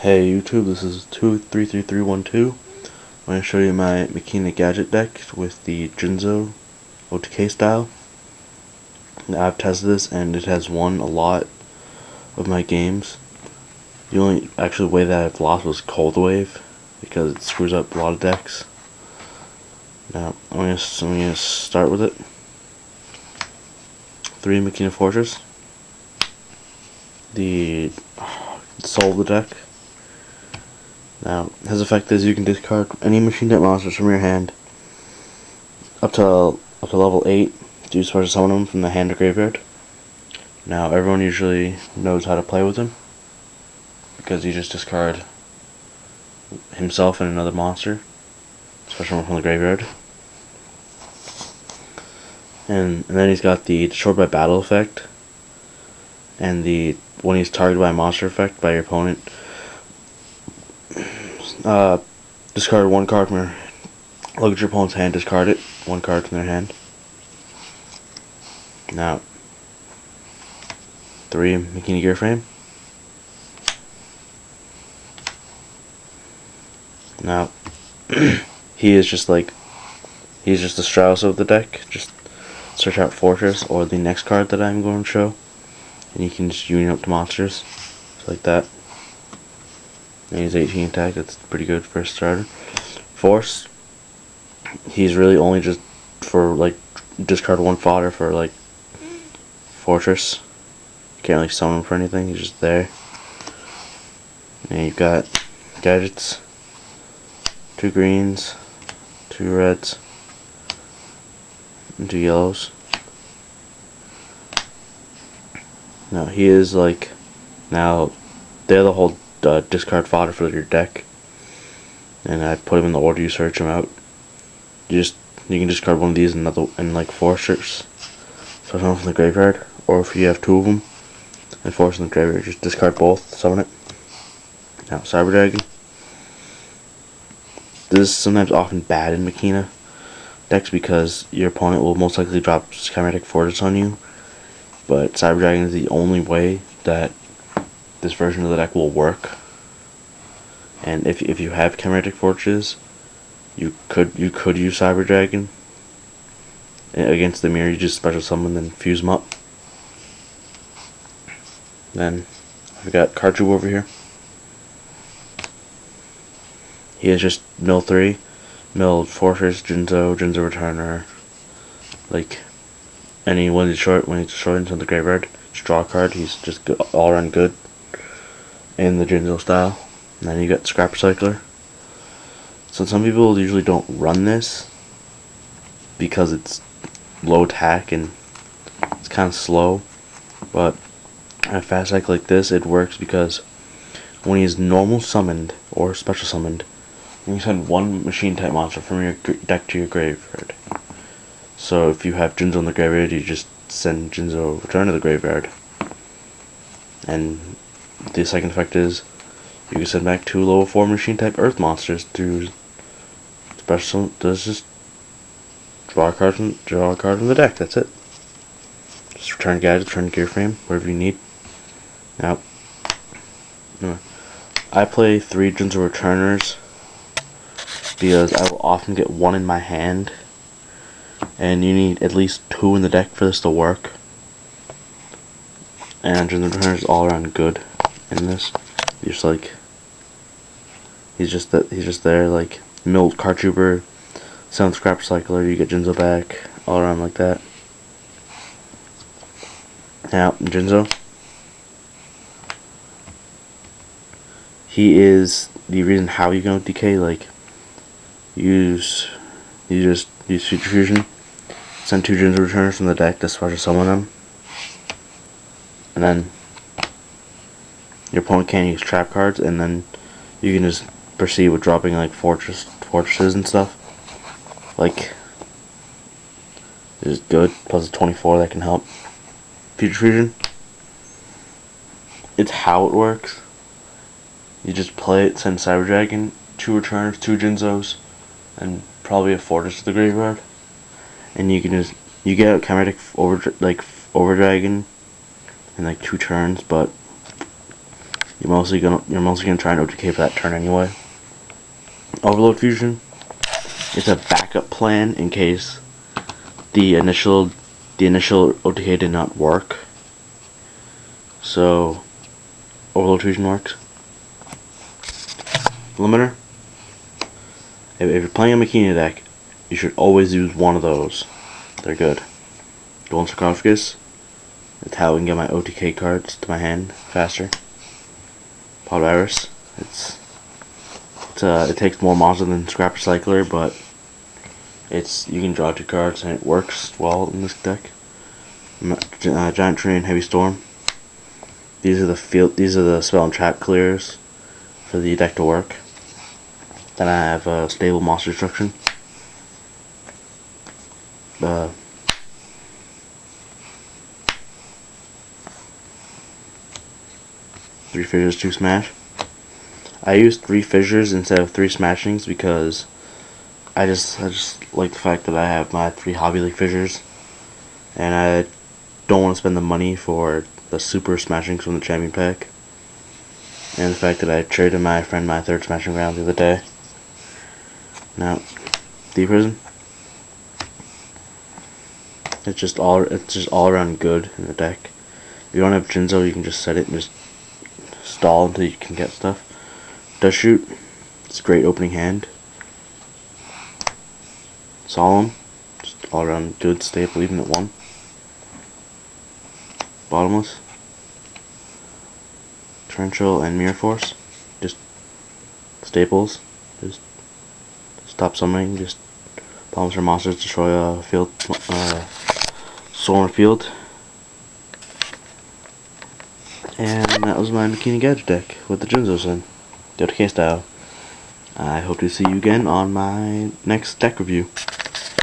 Hey YouTube, this is 233312. I'm going to show you my Machina gadget deck with the Jinzo OTK style. Now, I've tested this and it has won a lot of my games. The only actual way that I've lost was Cold Wave because it screws up a lot of decks. Now I'm going to start with it. 3 Machina Fortress, the soul of the deck. Now, his effect is you can discard any machine type monsters from your hand up to level 8 to use special summon them from the hand or graveyard. Now, everyone usually knows how to play with him because you just discard himself and another monster, special one from the graveyard. And then he's got the destroyed by battle effect, and the when he's targeted by a monster effect by your opponent, discard one card from your, look at your opponent's hand, discard it, one card from their hand. Now, 3 Machina Gear Frame. Now, he's just the Strauss of the deck. Just search out Fortress or the next card that I'm going to show, and you can just union up to monsters, just like that. And he's 18 attack, that's pretty good for a starter. Force, he's really only just for like discard one fodder for like Fortress. You can't really summon him for anything, he's just there. And you've got gadgets, 2 greens, 2 reds, and 2 yellows. Now he is like, now they're the whole discard fodder for your deck, and I put them in the order you search them out. You can discard one of these and like Fortress, so one from the graveyard, or if you have 2 of them and Force in the graveyard, just discard both, summon it. Now Cyber Dragon. This is sometimes often bad in Machina decks because your opponent will most likely drop Chimeric Fortress on you, but Cyber Dragon is the only way that this version of the deck will work. And if you have Chimeric Fortress, you could use Cyber Dragon against the mirror. You just special summon and fuse them up. Then we got Karchu over here. He is just mill 3, mill Fortress, Jinzo Returner, like any when he's destroyed into the graveyard, just draw a card. He's just good, all around good in the Jinzo style. And then you got Scrap Recycler. So some people usually don't run this because it's low attack and it's kind of slow, but in a fast cycle like this it works because when he's normal summoned or special summoned, you can send 1 machine type monster from your deck to your graveyard. So if you have Jinzo in the graveyard, you just send Jinzo Return to the graveyard. And the second effect is you can send back 2 level 4 machine type earth monsters through special. Does just draw a card from the deck. That's it. Just return gadget, return gear frame, whatever you need. Now, I play 3 Jinzo Returners because I will often get 1 in my hand, and you need at least 2 in the deck for this to work. And Jinzo Returner is all around good in this. Just like he's just there, like milled Card Trooper, 7th Scrap Recycler, you get Jinzo back, all around like that. Now Jinzo, he is the reason how you can OTK. Like you just use Future Fusion, send 2 Jinzo Returners from the deck to special summon them, and then your opponent can't use trap cards, and then you can just proceed with dropping like fortresses and stuff. Like, it's good, plus 24 that can help. Future Fusion, it's how it works. You just play it, send Cyber Dragon, 2 Returners, 2 Jinzos, and probably a Fortress to the graveyard, and you get a Chimeric Over Dragon in like 2 turns, but you're mostly gonna try and OTK for that turn anyway. Overload Fusion, it's a backup plan in case the initial OTK did not work. So Overload Fusion works. Limiter. If you're playing a Machina deck, you should always use one of those. They're good. Golden Sarcophagus. It's how I can get my OTK cards to my hand faster. Polaris. It takes more monsters than Scrap Recycler, but you can draw 2 cards and it works well in this deck. Giant Tree and Heavy Storm. These are the spell and trap clears for the deck to work. Then I have Stable Monster Destruction. 3 fissures, 2 smash. I used 3 fissures instead of 3 smashings because I just like the fact that I have my 3 Hobby League fissures, and I don't want to spend the money for the super smashings from the champion pack. And the fact that I traded my friend my 3rd smashing round the other day. Now, Deep Prison. It's just all around good in the deck. If you don't have Jinzo, you can just set it and just stall until you can get stuff. Does shoot. It's a great opening hand. Solemn. Just all around good staple even at 1. Bottomless. Torrential and Mirror Force. Just staples. Just stop summoning. Just bombs or monsters, destroy a field, storm field. And that was my Machina Gadget deck with the Jinzos in, the OTK style. I hope to see you again on my next deck review.